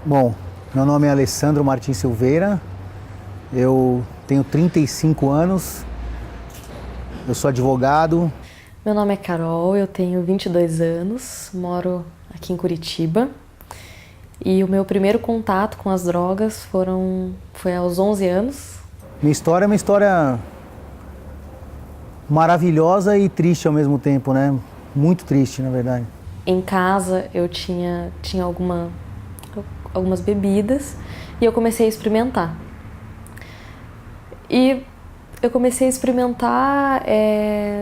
Bom, meu nome é Alessandro Martins Silveira, eu tenho 35 anos, eu sou advogado. Meu nome é Carol, eu tenho 22 anos, moro aqui em Curitiba e o meu primeiro contato com as drogas foi aos 11 anos. Minha história é uma história maravilhosa e triste ao mesmo tempo, né? Muito triste, na verdade. Em casa eu tinha algumas bebidas e eu comecei a experimentar. E eu comecei a experimentar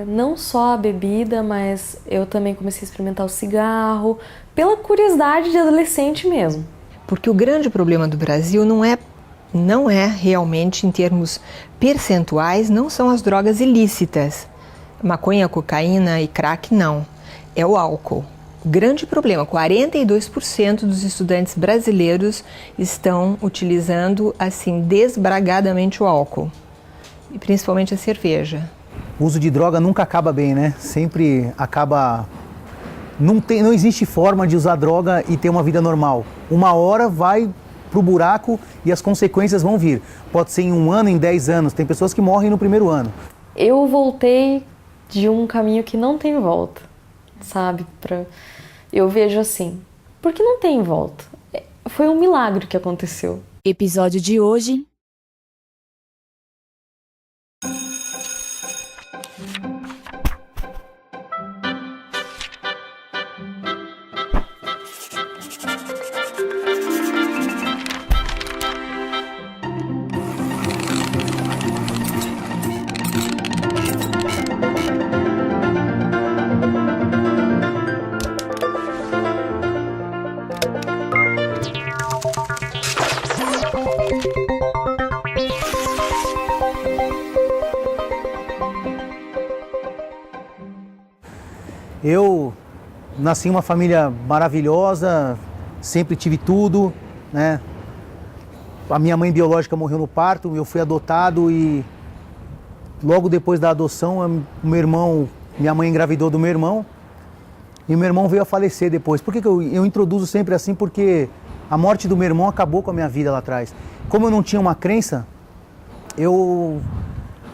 não só a bebida, mas eu também comecei a experimentar o cigarro, pela curiosidade de adolescente mesmo. Porque o grande problema do Brasil não é realmente em termos percentuais, não são as drogas ilícitas. Maconha, cocaína e crack, não. É o álcool. O grande problema, 42% dos estudantes brasileiros estão utilizando, assim, desbragadamente o álcool. E principalmente a cerveja. O uso de droga nunca acaba bem, né? Sempre acaba... Não existe forma de usar droga e ter uma vida normal. Uma hora vai pro buraco e as consequências vão vir. Pode ser em 1 ano, em 10 anos. Tem pessoas que morrem no primeiro ano. Eu voltei de um caminho que não tem volta, sabe? Eu vejo assim, porque não tem volta. Foi um milagre que aconteceu. Episódio de hoje... Eu nasci em uma família maravilhosa, sempre tive tudo, né? A minha mãe biológica morreu no parto, eu fui adotado e logo depois da adoção, minha mãe engravidou do meu irmão e meu irmão veio a falecer depois. Por que eu introduzo sempre assim? Porque a morte do meu irmão acabou com a minha vida lá atrás. Como eu não tinha uma crença, eu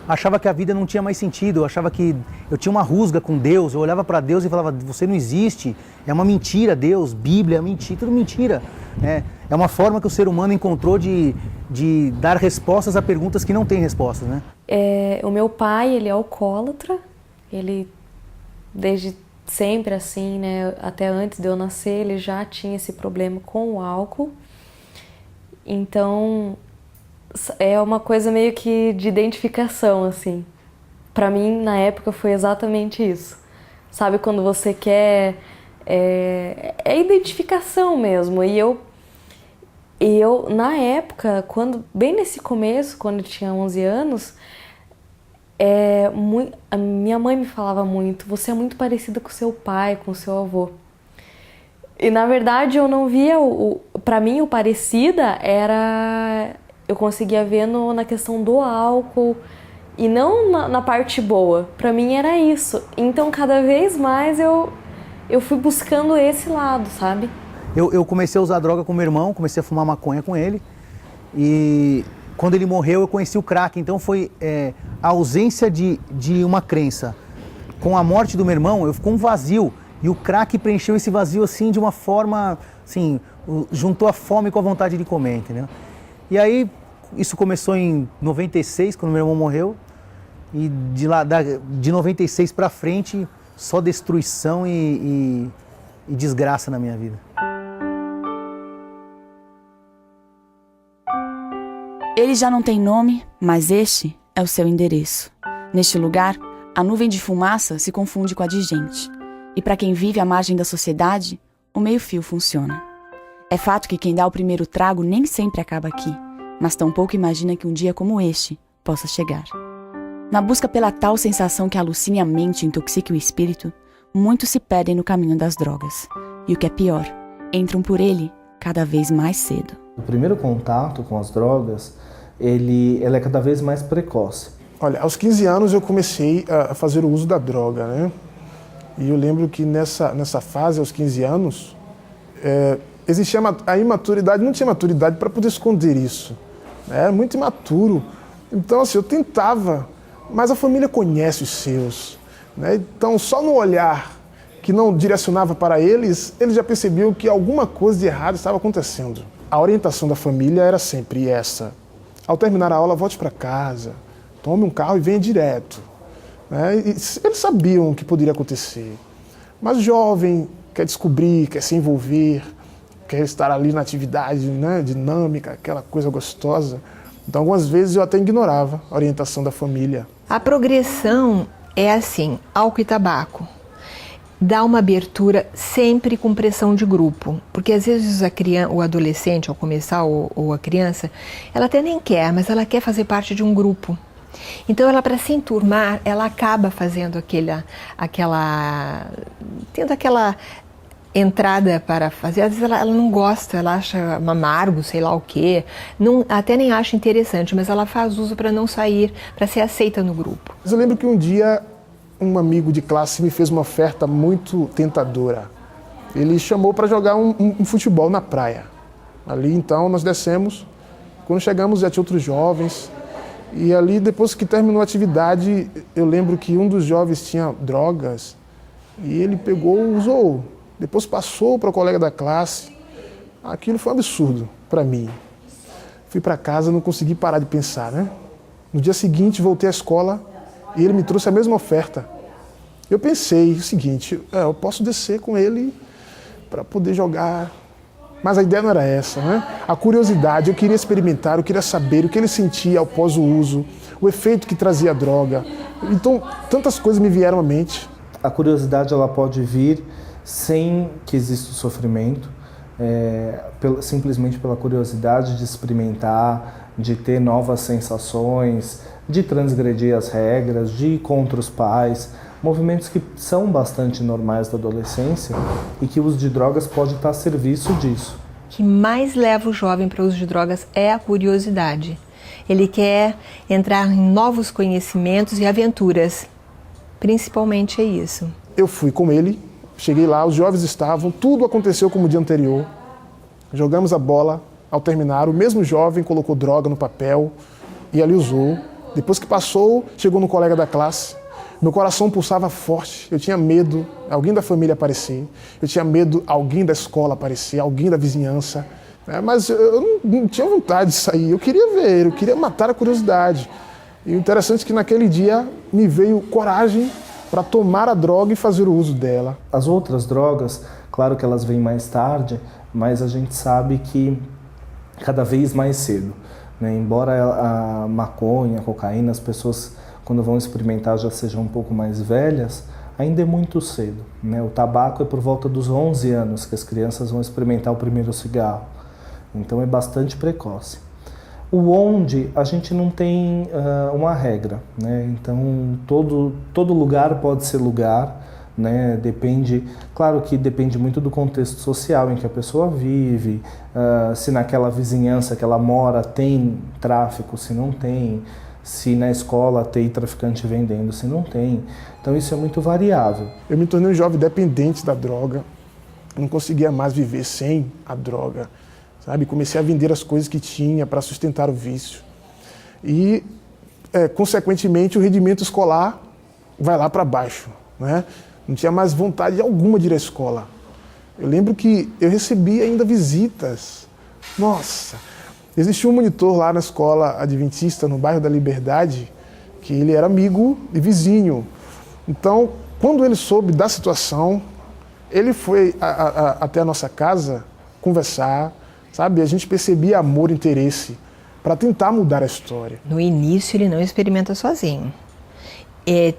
achava que a vida não tinha mais sentido, eu achava que eu tinha uma rusga com Deus, eu olhava para Deus e falava, você não existe, é uma mentira Deus, Bíblia é mentira, tudo mentira. É uma forma que o ser humano encontrou de dar respostas a perguntas que não têm respostas, né? O meu pai, ele é alcoólatra, ele desde sempre assim, né, até antes de eu nascer, ele já tinha esse problema com o álcool, então... é uma coisa meio que de identificação, assim. Pra mim, na época, foi exatamente isso. Sabe, quando você quer... É identificação mesmo. E eu, na época, bem nesse começo, quando eu tinha 11 anos, a minha mãe me falava muito, você é muito parecida com seu pai, com seu avô. E, na verdade, eu não via... Pra mim, o parecida era... Eu conseguia ver na questão do álcool e não na parte boa. Pra mim era isso. Então, cada vez mais eu fui buscando esse lado, sabe? Eu comecei a usar droga com meu irmão, comecei a fumar maconha com ele. E quando ele morreu, eu conheci o crack. Então, foi a ausência de uma crença. Com a morte do meu irmão, eu ficou um vazio. E o crack preencheu esse vazio assim de uma forma... assim, juntou a fome com a vontade de comer, entendeu? E aí, isso começou em 96, quando meu irmão morreu, e de 96 para frente, só destruição e desgraça na minha vida. Ele já não tem nome, mas este é o seu endereço. Neste lugar, a nuvem de fumaça se confunde com a de gente. E para quem vive à margem da sociedade, o meio-fio funciona. É fato que quem dá o primeiro trago nem sempre acaba aqui, mas tampouco imagina que um dia como este possa chegar. Na busca pela tal sensação que alucine a mente e intoxique o espírito, muitos se perdem no caminho das drogas. E o que é pior, entram por ele cada vez mais cedo. O primeiro contato com as drogas, ele é cada vez mais precoce. Olha, aos 15 anos eu comecei a fazer o uso da droga, né? E eu lembro que nessa fase, aos 15 anos, existia a imaturidade, não tinha maturidade para poder esconder isso. Era muito imaturo. Então, assim, eu tentava, mas a família conhece os seus, né? Então, só no olhar que não direcionava para eles já percebiam que alguma coisa de errado estava acontecendo. A orientação da família era sempre essa. Ao terminar a aula, volte para casa, tome um carro e venha direto. Né? E eles sabiam o que poderia acontecer. Mas o jovem quer descobrir, quer se envolver, quer estar ali na atividade, né, dinâmica, aquela coisa gostosa. Então, algumas vezes eu até ignorava a orientação da família. A progressão é assim, álcool e tabaco. Dá uma abertura sempre com pressão de grupo, porque às vezes o adolescente, ao começar, ou a criança, ela até nem quer, mas ela quer fazer parte de um grupo. Então, ela, para se enturmar, ela acaba fazendo tendo aquela entrada para fazer. Às vezes ela não gosta, ela acha amargo, sei lá o quê, até nem acha interessante, mas ela faz uso para não sair, para ser aceita no grupo. Eu lembro que um dia um amigo de classe me fez uma oferta muito tentadora. Ele chamou para jogar um futebol na praia. Ali, então, nós descemos. Quando chegamos, já tinha outros jovens. E ali, depois que terminou a atividade, eu lembro que um dos jovens tinha drogas e ele pegou e usou. Depois passou para o colega da classe. Aquilo foi um absurdo para mim. Fui para casa, não consegui parar de pensar, né? No dia seguinte, voltei à escola e ele me trouxe a mesma oferta. Eu pensei o seguinte, eu posso descer com ele para poder jogar. Mas a ideia não era essa, né? A curiosidade, eu queria experimentar, eu queria saber o que ele sentia após o uso, o efeito que trazia a droga. Então, tantas coisas me vieram à mente. A curiosidade, ela pode vir sem que exista o sofrimento, simplesmente pela curiosidade de experimentar, de ter novas sensações, de transgredir as regras, de ir contra os pais, movimentos que são bastante normais da adolescência e que o uso de drogas pode estar a serviço disso. O que mais leva o jovem para o uso de drogas é a curiosidade. Ele quer entrar em novos conhecimentos e aventuras. Principalmente é isso. Eu fui com ele, cheguei lá, os jovens estavam, tudo aconteceu como o dia anterior. Jogamos a bola, ao terminar, o mesmo jovem colocou droga no papel e ali usou. Depois que passou, chegou no colega da classe. Meu coração pulsava forte, eu tinha medo alguém da família aparecer, eu tinha medo alguém da escola aparecer, alguém da vizinhança, né? Mas eu não tinha vontade de sair, eu queria ver, eu queria matar a curiosidade. E o interessante é que naquele dia me veio coragem para tomar a droga e fazer o uso dela. As outras drogas, claro que elas vêm mais tarde, mas a gente sabe que cada vez mais cedo, né? Embora a maconha, a cocaína, as pessoas quando vão experimentar já sejam um pouco mais velhas, ainda é muito cedo, né? O tabaco é por volta dos 11 anos que as crianças vão experimentar o primeiro cigarro, então é bastante precoce. O onde a gente não tem uma regra, né? Então todo lugar pode ser lugar, né? Depende, claro que depende muito do contexto social em que a pessoa vive, se naquela vizinhança que ela mora tem tráfico, se não tem, se na escola tem traficante vendendo, se não tem. Então isso é muito variável. Eu me tornei um jovem dependente da droga, não conseguia mais viver sem a droga, sabe? Comecei a vender as coisas que tinha para sustentar o vício. E, consequentemente, o rendimento escolar vai lá para baixo, né? Não tinha mais vontade alguma de ir à escola. Eu lembro que eu recebia ainda visitas. Nossa! Existia um monitor lá na escola adventista, no bairro da Liberdade, que ele era amigo e vizinho. Então, quando ele soube da situação, ele foi até a nossa casa conversar, sabe? A gente percebia amor, interesse, para tentar mudar a história. No início, ele não experimenta sozinho.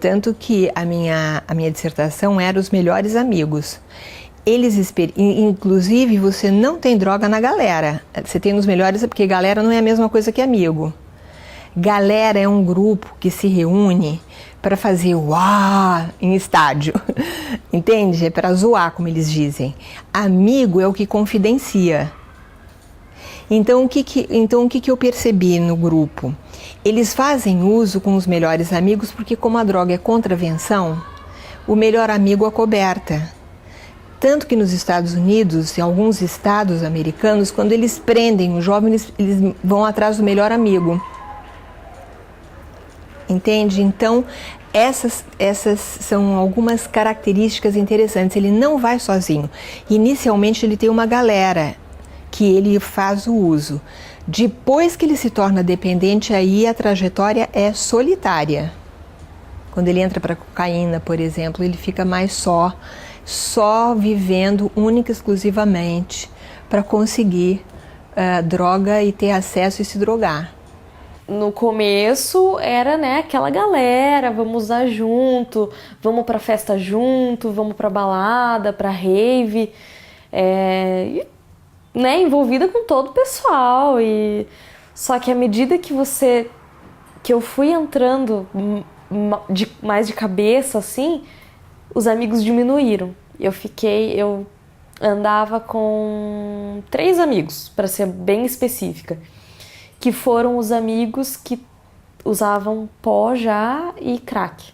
Tanto que a minha dissertação era os melhores amigos. Inclusive, você não tem droga na galera. Você tem nos melhores, porque galera não é a mesma coisa que amigo. Galera é um grupo que se reúne para fazer uau em estádio. Entende? É para zoar, como eles dizem. Amigo é o que confidencia. Então, o que eu percebi no grupo? Eles fazem uso com os melhores amigos porque, como a droga é contravenção, o melhor amigo acoberta. Tanto que nos Estados Unidos, em alguns estados americanos, quando eles prendem o jovem, eles vão atrás do melhor amigo. Entende? Então, essas são algumas características interessantes. Ele não vai sozinho. Inicialmente, ele tem uma galera que ele faz o uso. Depois que ele se torna dependente, aí a trajetória é solitária. Quando ele entra para cocaína, por exemplo, ele fica mais só vivendo única e exclusivamente para conseguir droga e ter acesso e se drogar. No começo era, né, aquela galera, vamos usar junto, vamos pra festa junto, vamos pra balada, pra rave, né, envolvida com todo o pessoal. Só que à medida que eu fui entrando mais de cabeça, assim, os amigos diminuíram. Eu andava com 3 amigos, para ser bem específica, que foram os amigos que usavam pó já e crack.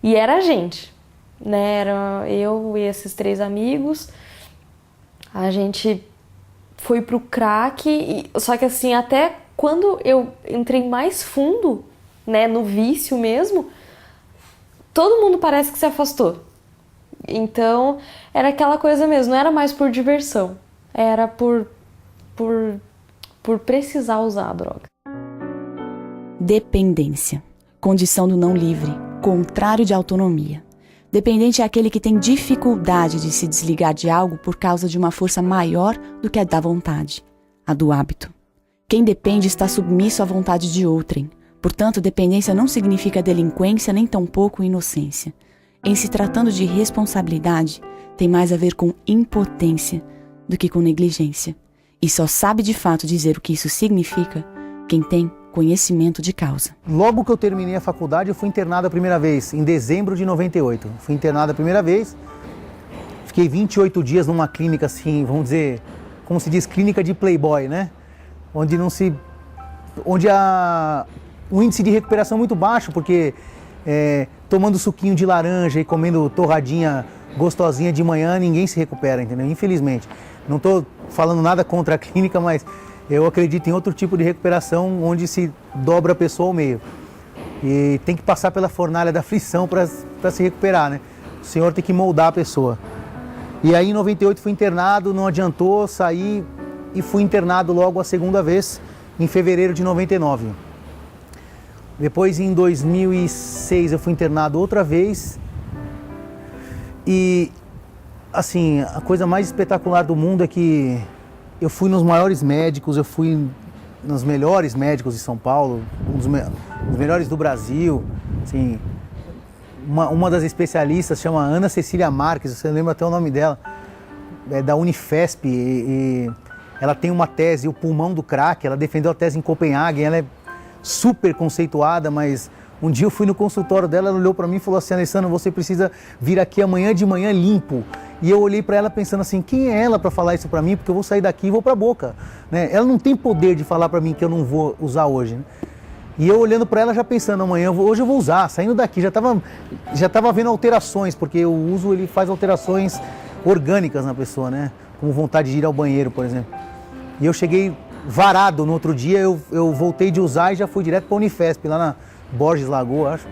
E era a gente, né? Era eu e esses 3 amigos. A gente foi pro crack, só que assim, até quando eu entrei mais fundo, né, no vício mesmo, todo mundo parece que se afastou. Então, era aquela coisa mesmo, não era mais por diversão, era por precisar usar a droga. Dependência. Condição do não livre, contrário de autonomia. Dependente é aquele que tem dificuldade de se desligar de algo por causa de uma força maior do que a da vontade, a do hábito. Quem depende está submisso à vontade de outrem. Portanto, dependência não significa delinquência nem tampouco inocência. Em se tratando de responsabilidade, tem mais a ver com impotência do que com negligência. E só sabe de fato dizer o que isso significa quem tem conhecimento de causa. Logo que eu terminei a faculdade, eu fui internado a primeira vez, em dezembro de 98. Fui internado a primeira vez, fiquei 28 dias numa clínica assim, vamos dizer, como se diz, clínica de playboy, né? Onde o índice de recuperação é muito baixo, porque tomando suquinho de laranja e comendo torradinha gostosinha de manhã, ninguém se recupera, entendeu? Infelizmente. Não estou falando nada contra a clínica, mas eu acredito em outro tipo de recuperação onde se dobra a pessoa ao meio. E tem que passar pela fornalha da aflição para se recuperar, né? O Senhor tem que moldar a pessoa. E aí em 98 fui internado, não adiantou, saí e fui internado logo a segunda vez, em fevereiro de 99. Depois em 2006 eu fui internado outra vez e assim, a coisa mais espetacular do mundo é que eu fui nos maiores médicos, eu fui nos melhores médicos de São Paulo, um dos melhores do Brasil, assim, uma das especialistas chama Ana Cecília Marques, você lembra até o nome dela, é da Unifesp, e ela tem uma tese, o pulmão do crack, ela defendeu a tese em Copenhague, ela é super conceituada, mas um dia eu fui no consultório dela, ela olhou para mim e falou assim: Alessandro, você precisa vir aqui amanhã de manhã limpo. E eu olhei para ela pensando assim, quem é ela para falar isso para mim? Porque eu vou sair daqui e vou para a boca, né? Ela não tem poder de falar para mim que eu não vou usar hoje, né? E eu olhando para ela já pensando, amanhã, hoje eu vou usar, saindo daqui, já tava vendo alterações, porque o uso ele faz alterações orgânicas na pessoa, né? Como vontade de ir ao banheiro, por exemplo. E eu cheguei varado no outro dia, eu voltei de usar e já fui direto para a Unifesp, lá na Borges Lagoa, acho.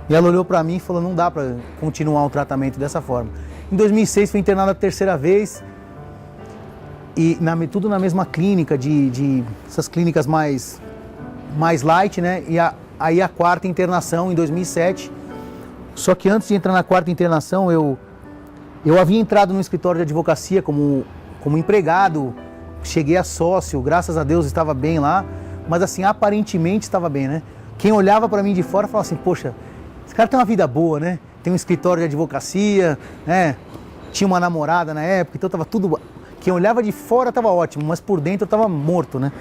E ela olhou para mim e falou, não dá para continuar o tratamento dessa forma. Em 2006 fui internado a terceira vez, e tudo na mesma clínica, essas clínicas mais light, né? E aí a quarta internação em 2007. Só que antes de entrar na quarta internação, eu havia entrado no escritório de advocacia como empregado, cheguei a sócio, graças a Deus estava bem lá, mas assim, aparentemente estava bem, né? Quem olhava para mim de fora falava assim, poxa, esse cara tem uma vida boa, né? Tem um escritório de advocacia, né? Tinha uma namorada na época, então estava tudo... Quem olhava de fora estava ótimo, mas por dentro eu estava morto, né?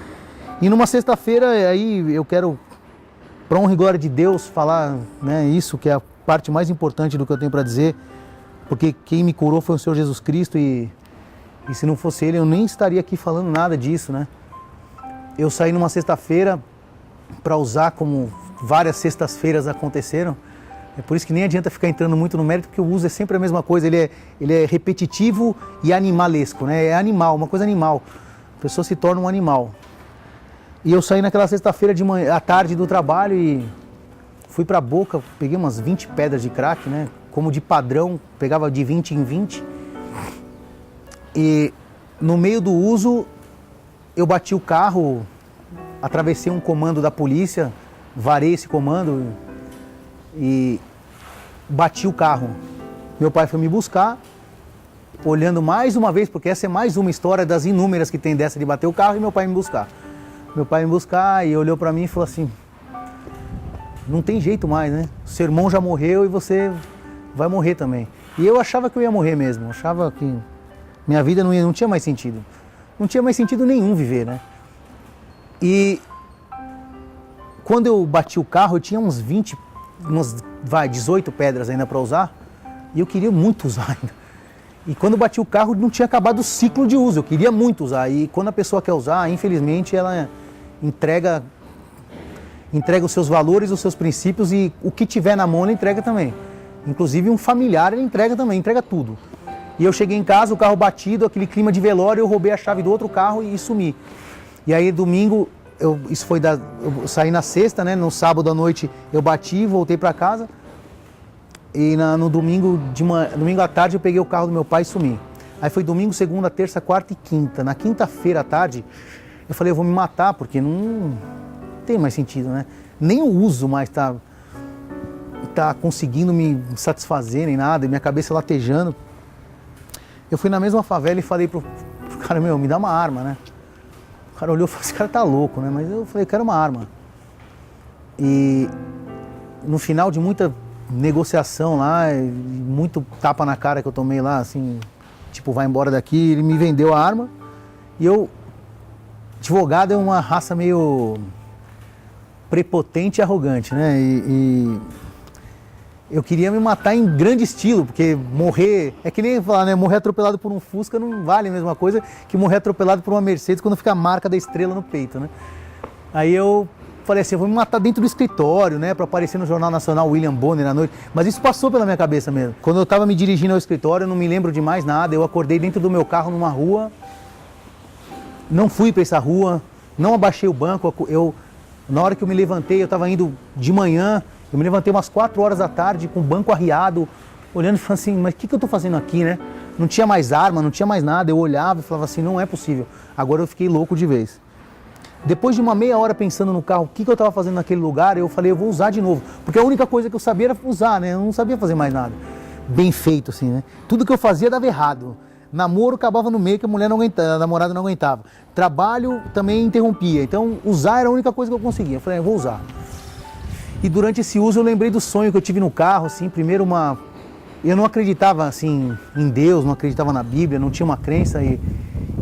E numa sexta-feira, aí eu quero, para honra e glória de Deus, falar, né, isso que é a parte mais importante do que eu tenho para dizer, porque quem me curou foi o Senhor Jesus Cristo e se não fosse Ele eu nem estaria aqui falando nada disso, né? Eu saí numa sexta-feira para usar, como várias sextas-feiras aconteceram, É por isso que nem adianta ficar entrando muito no mérito, porque o uso é sempre a mesma coisa, ele é repetitivo e animalesco, né? É animal, uma coisa animal. A pessoa se torna um animal. E eu saí naquela sexta-feira à tarde do trabalho e fui pra Boca, peguei umas 20 pedras de crack, né? Como de padrão, pegava de 20 em 20. E no meio do uso, eu bati o carro, atravessei um comando da polícia, varei esse comando e bati o carro. Meu pai foi me buscar, olhando mais uma vez, porque essa é mais uma história das inúmeras que tem dessa de bater o carro, e meu pai me buscar. Meu pai me buscar e olhou pra mim e falou assim, não tem jeito mais, né? O seu irmão já morreu e você vai morrer também. E eu achava que eu ia morrer mesmo, achava que minha vida não tinha mais sentido. Não tinha mais sentido nenhum viver, né? E quando eu bati o carro, eu tinha uns 18 pedras ainda para usar, e eu queria muito usar ainda. E quando eu bati o carro, não tinha acabado o ciclo de uso, eu queria muito usar. E quando a pessoa quer usar, infelizmente, ela entrega os seus valores, os seus princípios, e o que tiver na mão ela entrega também. Inclusive um familiar ele entrega também, entrega tudo. E eu cheguei em casa, o carro batido, aquele clima de velório, eu roubei a chave do outro carro e sumi. E aí domingo, eu saí na sexta, né? No sábado à noite eu bati, voltei para casa. E no domingo à tarde eu peguei o carro do meu pai e sumi. Aí foi domingo, segunda, terça, quarta e quinta. Na quinta-feira à tarde, eu falei, eu vou me matar, porque não tem mais sentido, né? Nem o uso mais tá conseguindo me satisfazer nem nada, e minha cabeça latejando. Eu fui na mesma favela e falei pro cara, me dá uma arma, né? O cara olhou e falou, esse cara tá louco, né? Mas eu falei, eu quero uma arma. E no final de muita negociação lá, muito tapa na cara que eu tomei lá, assim, tipo, vai embora daqui, ele me vendeu a arma. E advogado é uma raça meio prepotente e arrogante, né? E eu queria me matar em grande estilo, porque morrer, é que nem falar, né? Morrer atropelado por um Fusca não vale a mesma coisa que morrer atropelado por uma Mercedes quando fica a marca da estrela no peito, né? Aí eu falei assim, eu vou me matar dentro do escritório, né? Pra aparecer no Jornal Nacional William Bonner à noite. Mas isso passou pela minha cabeça mesmo. Quando eu tava me dirigindo ao escritório, eu não me lembro de mais nada. Eu acordei dentro do meu carro numa rua, não fui pra essa rua, não abaixei o banco. Na hora que eu me levantei, eu tava indo de manhã, eu me levantei umas 4 horas da tarde com o banco arriado, olhando e falando assim, mas o que eu tô fazendo aqui, né? Não tinha mais arma, não tinha mais nada. Eu olhava e falava assim, não é possível. Agora eu fiquei louco de vez. Depois de uma meia hora pensando no carro, o que eu estava fazendo naquele lugar, eu falei, eu vou usar de novo. Porque a única coisa que eu sabia era usar, né? Eu não sabia fazer mais nada. Bem feito, assim, né? Tudo que eu fazia dava errado. Namoro acabava no meio que a namorada não aguentava. Trabalho também interrompia. Então, usar era a única coisa que eu conseguia. Eu falei, eu vou usar. E durante esse uso eu lembrei do sonho que eu tive no carro, assim, primeiro eu não acreditava, assim, em Deus, não acreditava na Bíblia, não tinha uma crença. E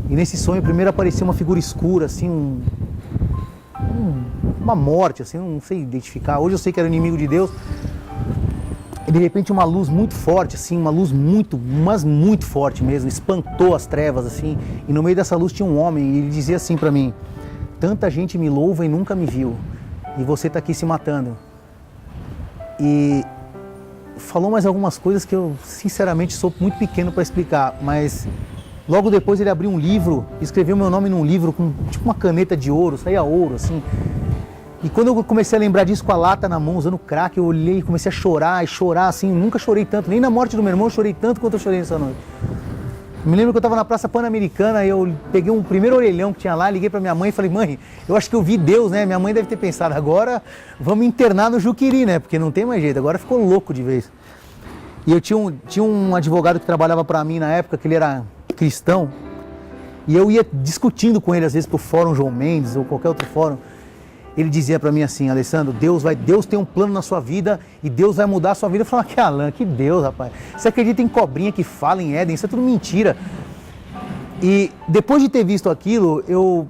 nesse sonho primeiro aparecia uma figura escura, assim, uma morte, assim, não sei identificar. Hoje eu sei que era inimigo de Deus. E de repente uma luz muito forte, assim, uma luz mas muito forte mesmo, espantou as trevas, assim. E no meio dessa luz tinha um homem e ele dizia assim pra mim, tanta gente me louva e nunca me viu. E você tá aqui se matando. E falou mais algumas coisas que eu, sinceramente, sou muito pequeno para explicar, mas logo depois ele abriu um livro, escreveu meu nome num livro com tipo uma caneta de ouro, saía ouro, assim. E quando eu comecei a lembrar disso com a lata na mão, usando crack, eu olhei e comecei a chorar, assim, nunca chorei tanto, nem na morte do meu irmão eu chorei tanto quanto eu chorei nessa noite. Me lembro que eu estava na Praça Pan-Americana, eu peguei um primeiro orelhão que tinha lá, liguei para minha mãe e falei, mãe, eu acho que eu vi Deus, né? Minha mãe deve ter pensado, agora vamos internar no Juqueri, né? Porque não tem mais jeito, agora ficou louco de vez. E eu tinha um advogado que trabalhava para mim na época, que ele era cristão, e eu ia discutindo com ele às vezes pro Fórum João Mendes ou qualquer outro fórum. Ele dizia para mim assim, Alessandro, Deus tem um plano na sua vida e Deus vai mudar a sua vida. Eu falava, que Alan, que Deus, rapaz. Você acredita em cobrinha que fala em Éden? Isso é tudo mentira. E depois de ter visto aquilo, eu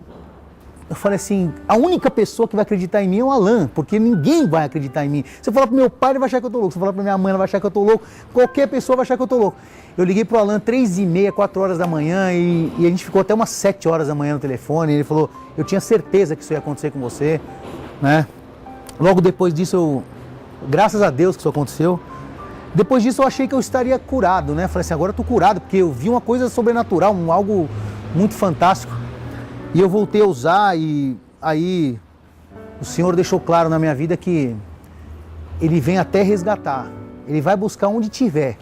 falei assim, a única pessoa que vai acreditar em mim é o Alan, porque ninguém vai acreditar em mim. Se eu falar pro meu pai, ele vai achar que eu tô louco. Se eu falar pra minha mãe, ela vai achar que eu tô louco. Qualquer pessoa vai achar que eu tô louco. Eu liguei pro Alan 3h30, 4 horas da manhã e a gente ficou até umas 7 horas da manhã no telefone. Ele falou, eu tinha certeza que isso ia acontecer com você, né? Logo depois disso Graças a Deus que isso aconteceu. Depois disso eu achei que eu estaria curado, né? Falei assim, agora eu tô curado, porque eu vi uma coisa sobrenatural, algo muito fantástico. E eu voltei a usar e aí o Senhor deixou claro na minha vida que Ele vem até resgatar. Ele vai buscar onde tiver.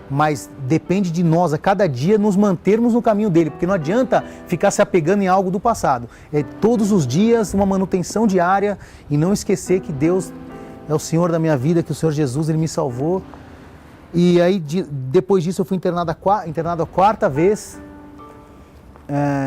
Mas depende de nós a cada dia nos mantermos no caminho dele, porque não adianta ficar se apegando em algo do passado. É todos os dias uma manutenção diária e não esquecer que Deus é o Senhor da minha vida, que o Senhor Jesus, Ele me salvou. E aí depois disso eu fui internado a 4ª vez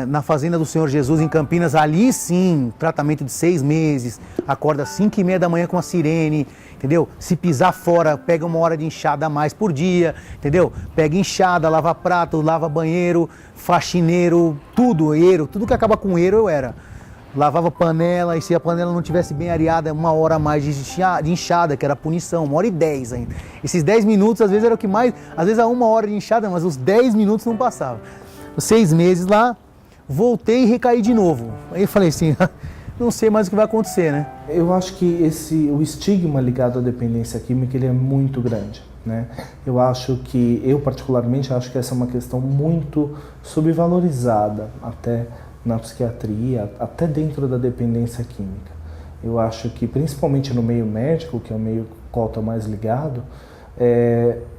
na fazenda do Senhor Jesus em Campinas. Ali sim, tratamento de 6 meses, acorda às 5h30 da manhã com a sirene, entendeu? Se pisar fora, pega 1 hora de enxada a mais por dia, entendeu? Pega enxada, lava prato, lava banheiro, faxineiro, tudo que acaba com eiro eu era. Lavava panela, e se a panela não tivesse bem areada, 1 hora a mais de enxada, que era punição, 1h10 ainda. Esses 10 minutos às vezes era o que mais, às vezes a 1 hora de enxada, mas os 10 minutos não passavam. 6 meses lá, voltei e recaí de novo. Aí eu falei assim, não sei mais o que vai acontecer, né? Eu acho que o estigma ligado à dependência química, ele é muito grande, né? Eu particularmente acho que essa é uma questão muito subvalorizada, até na psiquiatria, até dentro da dependência química. Eu acho que, principalmente no meio médico, que é o meio qual está mais ligado,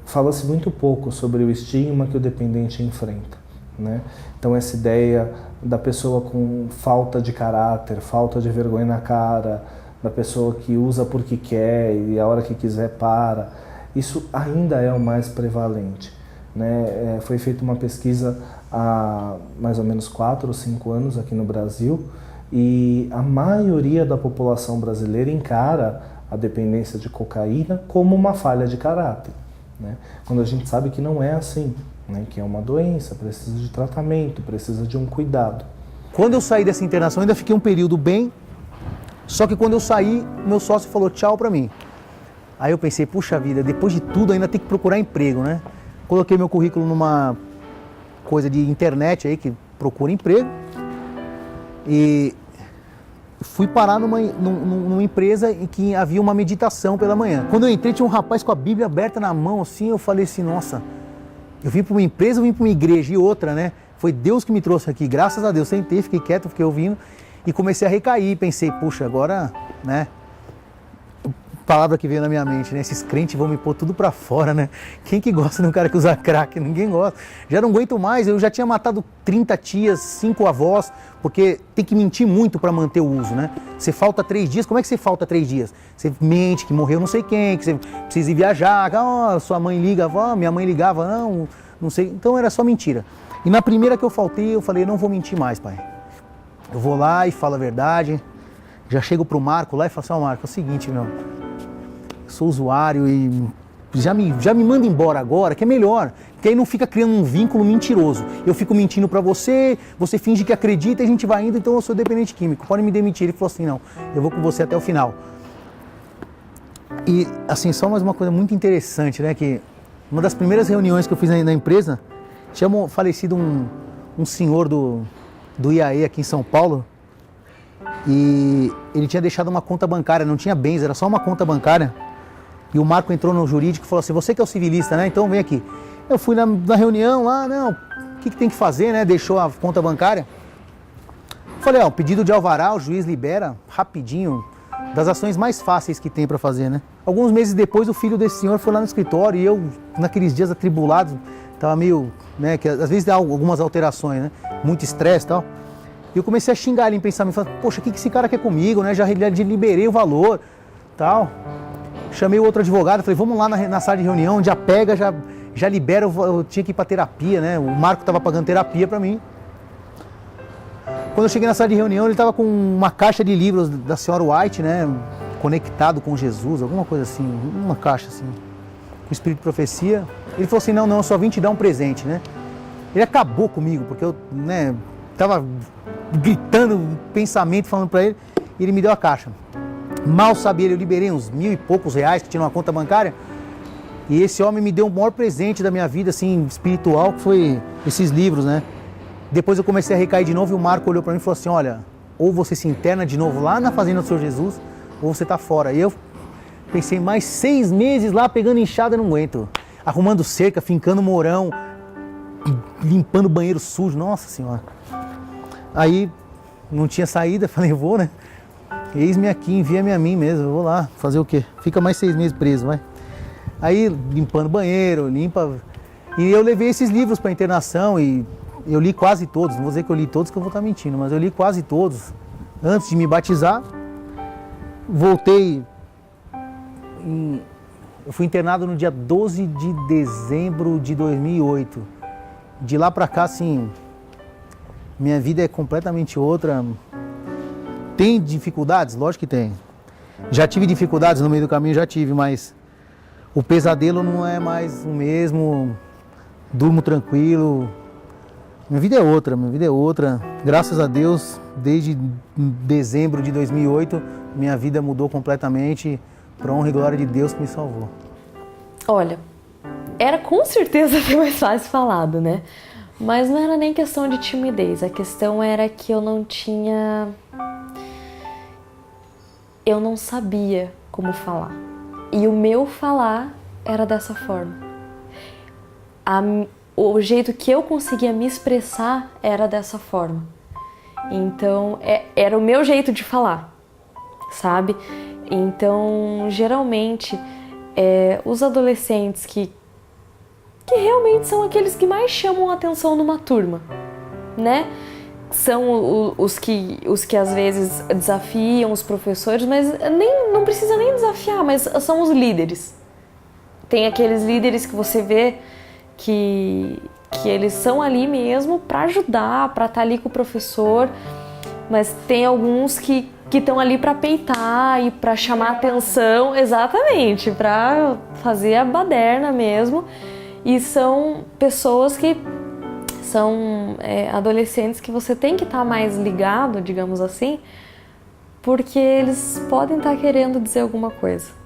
fala-se muito pouco sobre o estigma que o dependente enfrenta, né? Então essa ideia da pessoa com falta de caráter, falta de vergonha na cara, da pessoa que usa porque quer e a hora que quiser para, isso ainda é o mais prevalente, né? Foi feita uma pesquisa há mais ou menos 4 ou 5 anos aqui no Brasil e a maioria da população brasileira encara a dependência de cocaína como uma falha de caráter, né? Quando a gente sabe que não é assim, né? Que é uma doença, precisa de tratamento, precisa de um cuidado. Quando eu saí dessa internação, eu ainda fiquei um período bem, só que quando eu saí, meu sócio falou tchau pra mim. Aí eu pensei, puxa vida, depois de tudo ainda tem que procurar emprego, né? Coloquei meu currículo numa coisa de internet aí que procura emprego e fui parar numa empresa em que havia uma meditação pela manhã. Quando eu entrei tinha um rapaz com a Bíblia aberta na mão assim, eu falei assim, nossa, eu vim para uma empresa, eu vim para uma igreja e outra, né? Foi Deus que me trouxe aqui, graças a Deus. Sentei, fiquei quieto, fiquei ouvindo e comecei a recair, pensei, puxa, agora, né? Palavra que veio na minha mente, né? Esses crentes vão me pôr tudo pra fora, né? Quem que gosta de um cara que usa crack? Ninguém gosta. Já não aguento mais, eu já tinha matado 30 tias, 5 avós, porque tem que mentir muito pra manter o uso, né? Você falta 3 dias, como é que você falta 3 dias? Você mente que morreu não sei quem, que você precisa ir viajar, sua mãe liga, minha mãe ligava, não sei. Então era só mentira. E na primeira que eu faltei, eu falei, não vou mentir mais, pai. Eu vou lá e falo a verdade. Já chego pro Marco lá e falo assim, Marco, é o seguinte, meu... sou usuário e já me manda embora agora, que é melhor, porque aí não fica criando um vínculo mentiroso. Eu fico mentindo pra você, você finge que acredita e a gente vai indo, então eu sou dependente químico, pode me demitir. Ele falou assim, não, eu vou com você até o final. E assim, só mais uma coisa muito interessante, né, que uma das primeiras reuniões que eu fiz na empresa, tinha falecido um senhor do IAE aqui em São Paulo, e ele tinha deixado uma conta bancária, não tinha bens, era só uma conta bancária. E o Marco entrou no jurídico e falou assim, você que é o civilista, né? Então vem aqui. Eu fui na reunião lá, não, o que tem que fazer, né? Deixou a conta bancária. Falei, o pedido de alvará, o juiz libera rapidinho, das ações mais fáceis que tem para fazer, né? Alguns meses depois, o filho desse senhor foi lá no escritório e eu, naqueles dias atribulados, tava meio, né, que às vezes dá algumas alterações, né? Muito estresse e tal. E eu comecei a xingar ele em pensamento, falei, poxa, o que esse cara quer comigo, né? Já liberei o valor, tal. Chamei o outro advogado, falei, vamos lá na sala de reunião, já pega, já libera, eu tinha que ir para terapia, né? O Marco estava pagando terapia para mim. Quando eu cheguei na sala de reunião, ele estava com uma caixa de livros da senhora White, né? Conectado com Jesus, alguma coisa assim, uma caixa assim, com espírito de profecia. Ele falou assim, não, eu só vim te dar um presente, né? Ele acabou comigo, porque eu, né, tava gritando um pensamento, falando para ele, e ele me deu a caixa. Mal sabia ele, eu liberei uns R$1.000 e poucos que tinha numa conta bancária, e esse homem me deu o maior presente da minha vida, assim, espiritual, que foi esses livros, né? Depois eu comecei a recair de novo e o Marco olhou para mim e falou assim, olha, ou você se interna de novo lá na fazenda do Senhor Jesus, ou você tá fora. E eu Pensei, mais 6 meses lá pegando enxada, não aguento. Arrumando cerca, fincando morão, limpando banheiro sujo, nossa senhora. Aí não tinha saída, falei, vou, né? Eis-me aqui, envia-me a mim mesmo, eu vou lá, fazer o quê? Fica mais 6 meses preso, vai. Aí limpando banheiro, E eu levei esses livros para internação e eu li quase todos, não vou dizer que eu li todos que eu vou estar mentindo, mas eu li quase todos antes de me batizar. Voltei, eu fui internado no dia 12 de dezembro de 2008. De lá para cá, assim, minha vida é completamente outra. Tem dificuldades? Lógico que tem. Já tive dificuldades no meio do caminho, já tive, mas o pesadelo não é mais o mesmo. Durmo tranquilo. Minha vida é outra. Graças a Deus, desde dezembro de 2008, minha vida mudou completamente, para honra e glória de Deus que me salvou. Olha, era com certeza bem mais fácil falado, né? Mas não era nem questão de timidez, a questão era que eu não sabia como falar. E o meu falar era dessa forma. O jeito que eu conseguia me expressar era dessa forma. Então, era o meu jeito de falar, sabe? Então, geralmente, os adolescentes que realmente são aqueles que mais chamam a atenção numa turma, né? São os que às vezes desafiam os professores, mas não precisa nem desafiar, mas são os líderes. Tem aqueles líderes que você vê que eles são ali mesmo para ajudar, para estar ali com o professor, mas tem alguns que estão ali para peitar e para chamar atenção, exatamente, para fazer a baderna mesmo. E são pessoas que são adolescentes que você tem que estar mais ligado, digamos assim, porque eles podem estar querendo dizer alguma coisa.